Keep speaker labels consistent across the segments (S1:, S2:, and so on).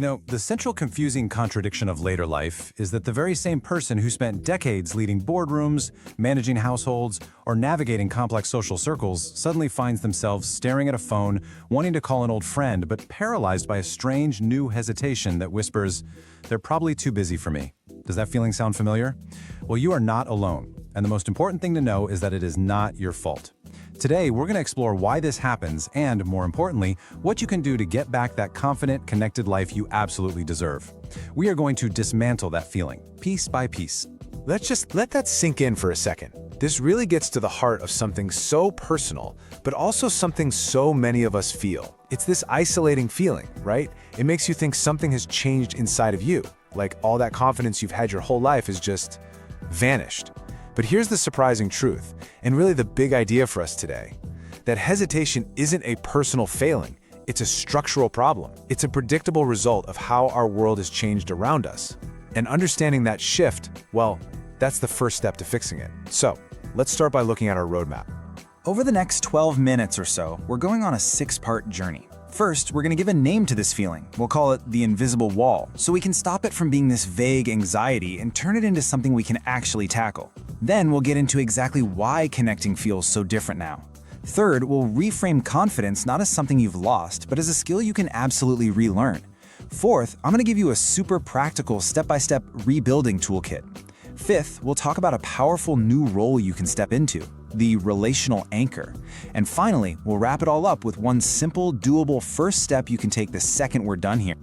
S1: The central confusing contradiction of later life is that the very same person who spent decades leading boardrooms, managing households, or navigating complex social circles suddenly finds themselves staring at a phone, wanting to call an old friend, but paralyzed by a strange new hesitation that whispers, "They're probably too busy for me." Does that feeling sound familiar? Well, you are not alone, and the most important thing to know is that it is not your fault. Today, we're going to explore why this happens and, more importantly, what you can do to get back that confident, connected life you absolutely deserve. We are going to dismantle that feeling, piece by piece.
S2: Let's just let that sink in for a second. This really gets to the heart of something so personal, but also something so many of us feel. It's this isolating feeling, right? It makes you think something has changed inside of you, like all that confidence you've had your whole life has just vanished. But here's the surprising truth, and really the big idea for us today, that hesitation isn't a personal failing, it's a structural problem. It's a predictable result of how our world has changed around us. And understanding that shift, well, that's the first step to fixing it. So, let's start by looking at our roadmap.
S3: Over the next 12 minutes or so, we're going on a 6-part journey. First, we're going to give a name to this feeling. We'll call it the invisible wall, so we can stop it from being this vague anxiety and turn it into something we can actually tackle. Then we'll get into exactly why connecting feels so different now. Third, we'll reframe confidence not as something you've lost, but as a skill you can absolutely relearn. Fourth, I'm going to give you a super practical step-by-step rebuilding toolkit. Fifth, we'll talk about a powerful new role you can step into, the relational anchor. And finally, we'll wrap it all up with one simple, doable first step you can take the second we're done here.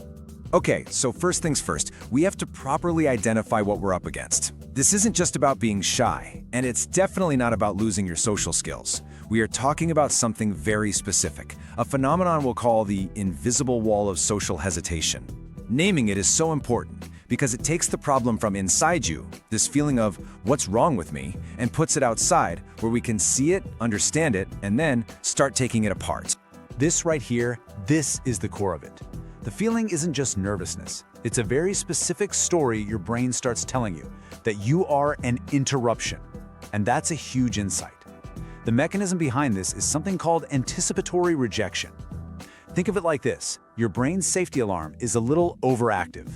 S3: Okay, so first things first, we have to properly identify what we're up against. This isn't just about being shy, and it's definitely not about losing your social skills. We are talking about something very specific, a phenomenon we'll call the invisible wall of social hesitation. Naming it is so important because it takes the problem from inside you, this feeling of what's wrong with me, and puts it outside where we can see it, understand it, and then start taking it apart. This right here, this is the core of it. The feeling isn't just nervousness. It's a very specific story your brain starts telling you, that you are an interruption. And that's a huge insight. The mechanism behind this is something called anticipatory rejection. Think of it like this. Your brain's safety alarm is a little overactive.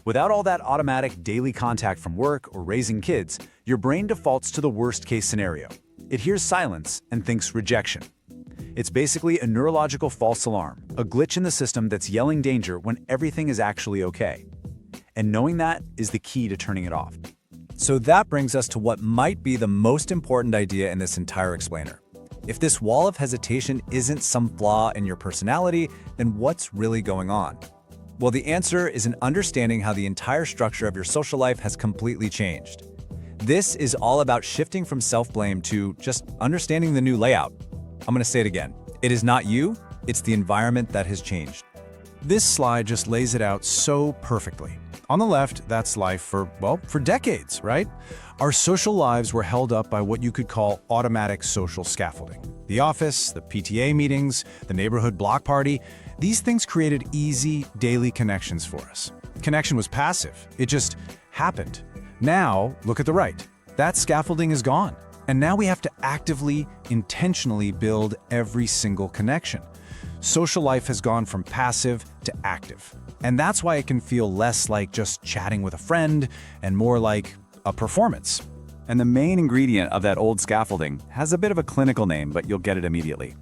S3: Without all that automatic daily contact from work or raising kids, your brain defaults to the worst-case scenario. It hears silence and thinks rejection. It's basically a neurological false alarm, a glitch in the system that's yelling danger when everything is actually okay. And knowing that is the key to turning it off. So that brings us to what might be the most important idea in this entire explainer. If this wall of hesitation isn't some flaw in your personality, then what's really going on? Well, the answer is in understanding how the entire structure of your social life has completely changed. This is all about shifting from self-blame to just understanding the new layout. I'm going to say it again. It is not you, it's the environment that has changed.
S1: This slide just lays it out so perfectly. On the left, that's life for decades, right? Our social lives were held up by what you could call automatic social scaffolding. The office, the PTA meetings, the neighborhood block party, these things created easy, daily connections for us. Connection was passive. It just happened. Now, look at the right. That scaffolding is gone. And now we have to actively, intentionally build every single connection. Social life has gone from passive to active. And that's why it can feel less like just chatting with a friend and more like a performance.
S4: And the main ingredient of that old scaffolding has a bit of a clinical name, but you'll get it immediately.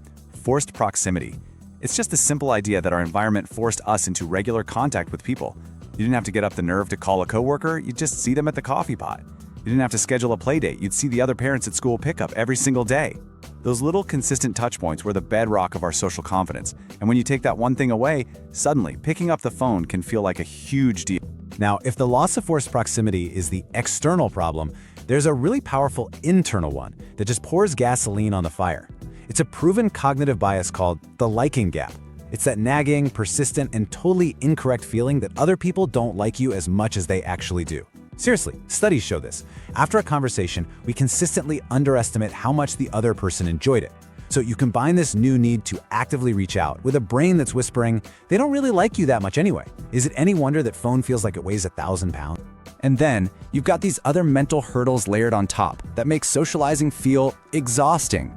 S4: Forced proximity. It's just the simple idea that our environment forced us into regular contact with people. You didn't have to get up the nerve to call a coworker, you'd just see them at the coffee pot. You didn't have to schedule a play date, you'd see the other parents at school pickup every single day. Those little consistent touch points were the bedrock of our social confidence, and when you take that one thing away, suddenly picking up the phone can feel like a huge deal.
S1: Now, if the loss of forced proximity is the external problem, there's a really powerful internal one that just pours gasoline on the fire. It's a proven cognitive bias called the liking gap. It's that nagging, persistent, and totally incorrect feeling that other people don't like you as much as they actually do. Seriously, studies show this. After a conversation, we consistently underestimate how much the other person enjoyed it. So you combine this new need to actively reach out with a brain that's whispering, they don't really like you that much anyway. Is it any wonder that phone feels like it weighs 1,000 pounds? And then you've got these other mental hurdles layered on top that make socializing feel exhausting.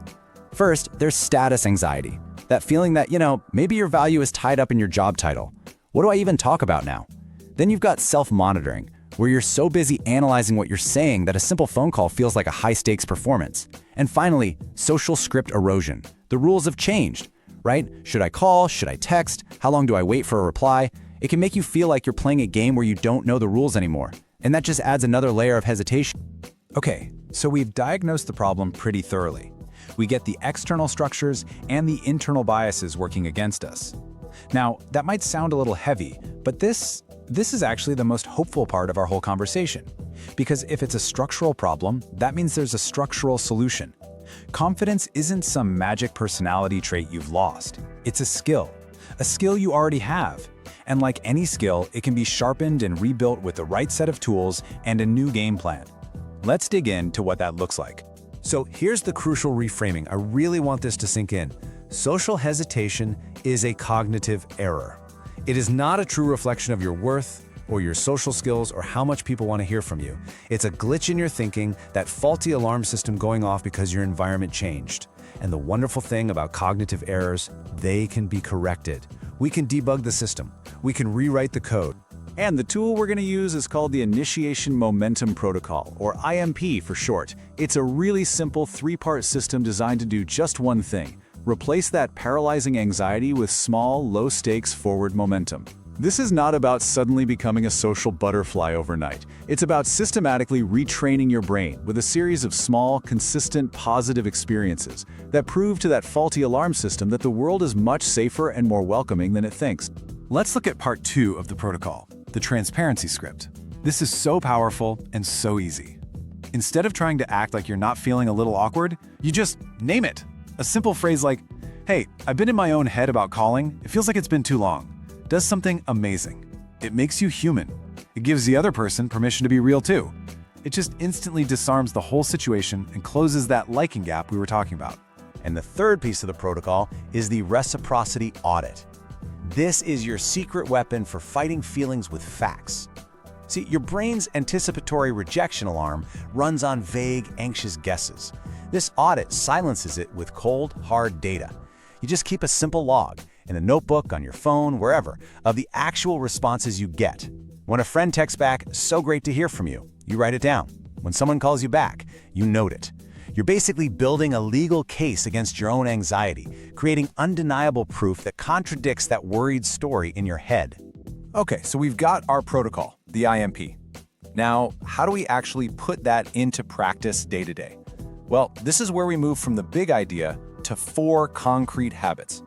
S1: First, there's status anxiety. That feeling that, maybe your value is tied up in your job title. What do I even talk about now? Then you've got self-monitoring, where you're so busy analyzing what you're saying that a simple phone call feels like a high-stakes performance. And finally, social script erosion. The rules have changed, right? Should I call? Should I text? How long do I wait for a reply? It can make you feel like you're playing a game where you don't know the rules anymore. And that just adds another layer of hesitation.
S3: Okay, so we've diagnosed the problem pretty thoroughly. We get the external structures and the internal biases working against us. Now, that might sound a little heavy, but this is actually the most hopeful part of our whole conversation. Because if it's a structural problem, that means there's a structural solution. Confidence isn't some magic personality trait you've lost. It's a skill you already have. And like any skill, it can be sharpened and rebuilt with the right set of tools and a new game plan. Let's dig into what that looks like.
S2: So here's the crucial reframing. I really want this to sink in. Social hesitation is a cognitive error. It is not a true reflection of your worth or your social skills or how much people want to hear from you. It's a glitch in your thinking, that faulty alarm system going off because your environment changed. And the wonderful thing about cognitive errors, they can be corrected. We can debug the system. We can rewrite the code.
S4: And the tool we're going to use is called the Initiation Momentum Protocol, or IMP for short. It's a really simple three-part system designed to do just one thing: replace that paralyzing anxiety with small, low-stakes forward momentum. This is not about suddenly becoming a social butterfly overnight. It's about systematically retraining your brain with a series of small, consistent, positive experiences that prove to that faulty alarm system that the world is much safer and more welcoming than it thinks.
S3: Let's look at part 2 of the protocol, the transparency script. This is so powerful and so easy. Instead of trying to act like you're not feeling a little awkward, you just name it. A simple phrase like, "Hey, I've been in my own head about calling. It feels like it's been too long," does something amazing. It makes you human. It gives the other person permission to be real too. It just instantly disarms the whole situation and closes that liking gap we were talking about.
S2: And the third piece of the protocol is the reciprocity audit. This is your secret weapon for fighting feelings with facts. See, your brain's anticipatory rejection alarm runs on vague, anxious guesses. This audit silences it with cold, hard data. You just keep a simple log, in a notebook, on your phone, wherever, of the actual responses you get. When a friend texts back, "So great to hear from you," you write it down. When someone calls you back, you note it. You're basically building a legal case against your own anxiety, creating undeniable proof that contradicts that worried story in your head.
S3: Okay, so we've got our protocol, the IMP. Now, how do we actually put that into practice day to day? Well, this is where we move from the big idea to 4 concrete habits.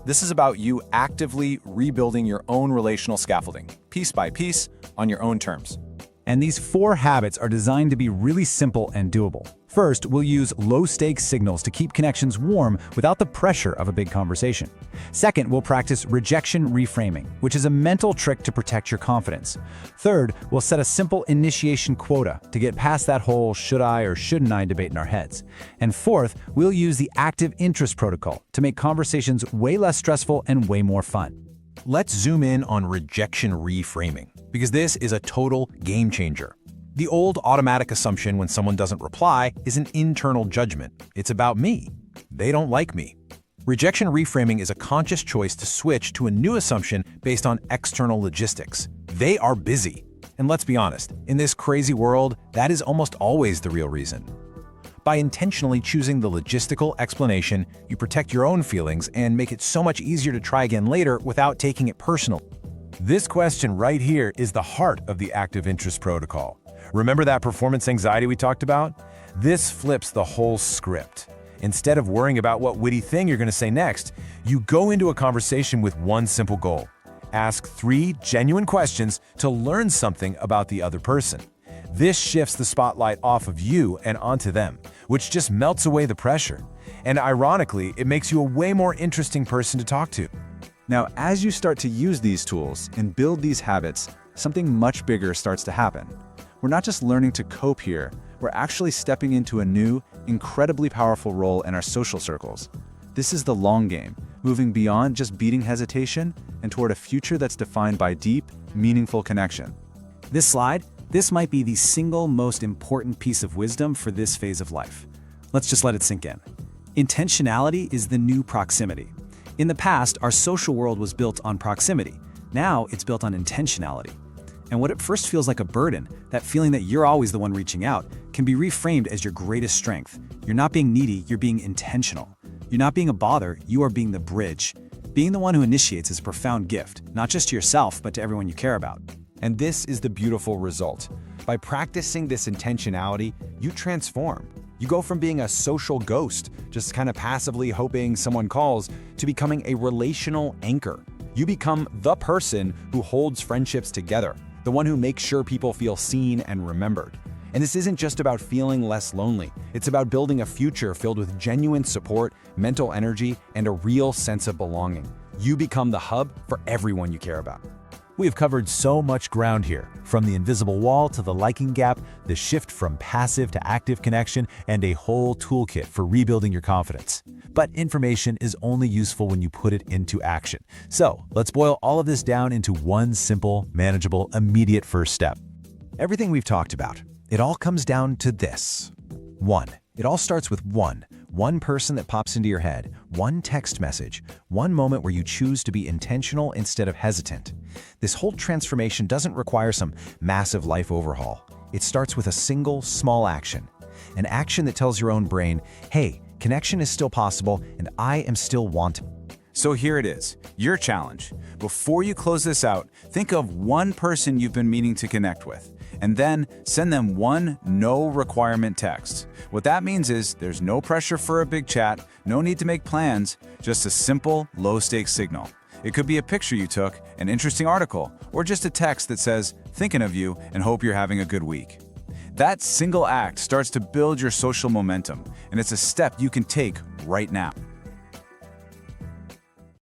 S3: This is about you actively rebuilding your own relational scaffolding, piece by piece, on your own terms.
S1: And these 4 habits are designed to be really simple and doable. First, we'll use low-stakes signals to keep connections warm without the pressure of a big conversation. Second, we'll practice rejection reframing, which is a mental trick to protect your confidence. Third, we'll set a simple initiation quota to get past that whole should I or shouldn't I debate in our heads. And fourth, we'll use the active interest protocol to make conversations way less stressful and way more fun.
S2: Let's zoom in on rejection reframing, because this is a total game changer. The old automatic assumption when someone doesn't reply is an internal judgment. It's about me. They don't like me. Rejection reframing is a conscious choice to switch to a new assumption based on external logistics. They are busy. And let's be honest, in this crazy world, that is almost always the real reason. By intentionally choosing the logistical explanation, you protect your own feelings and make it so much easier to try again later without taking it personal. This question right here is the heart of the active interest protocol. Remember that performance anxiety we talked about? This flips the whole script. Instead of worrying about what witty thing you're going to say next, you go into a conversation with one simple goal. Ask 3 genuine questions to learn something about the other person. This shifts the spotlight off of you and onto them, which just melts away the pressure. And ironically, it makes you a way more interesting person to talk to.
S3: Now, as you start to use these tools and build these habits, something much bigger starts to happen. We're not just learning to cope here, we're actually stepping into a new, incredibly powerful role in our social circles. This is the long game, moving beyond just beating hesitation and toward a future that's defined by deep, meaningful connection.
S1: This might be the single most important piece of wisdom for this phase of life. Let's just let it sink in. Intentionality is the new proximity. In the past, our social world was built on proximity. Now it's built on intentionality. And what at first feels like a burden, that feeling that you're always the one reaching out, can be reframed as your greatest strength. You're not being needy, you're being intentional. You're not being a bother, you are being the bridge. Being the one who initiates is a profound gift, not just to yourself, but to everyone you care about.
S2: And this is the beautiful result. By practicing this intentionality, you transform. You go from being a social ghost, just kind of passively hoping someone calls, to becoming a relational anchor. You become the person who holds friendships together, the one who makes sure people feel seen and remembered. And this isn't just about feeling less lonely. It's about building a future filled with genuine support, mental energy, and a real sense of belonging. You become the hub for everyone you care about.
S5: We have covered so much ground here, from the invisible wall to the liking gap, the shift from passive to active connection, and a whole toolkit for rebuilding your confidence. But information is only useful when you put it into action. So let's boil all of this down into one simple, manageable, immediate first step. Everything we've talked about, it all comes down to this. 1. It all starts with one person that pops into your head, one text message, one moment where you choose to be intentional instead of hesitant. This whole transformation doesn't require some massive life overhaul. It starts with a single, small action. An action that tells your own brain, hey, connection is still possible and I am still wanted.
S4: So here it is, your challenge. Before you close this out, think of one person you've been meaning to connect with, and then send them one no-requirement text. What that means is there's no pressure for a big chat, no need to make plans, just a simple, low-stakes signal. It could be a picture you took, an interesting article, or just a text that says, thinking of you and hope you're having a good week. That single act starts to build your social momentum, and it's a step you can take right now.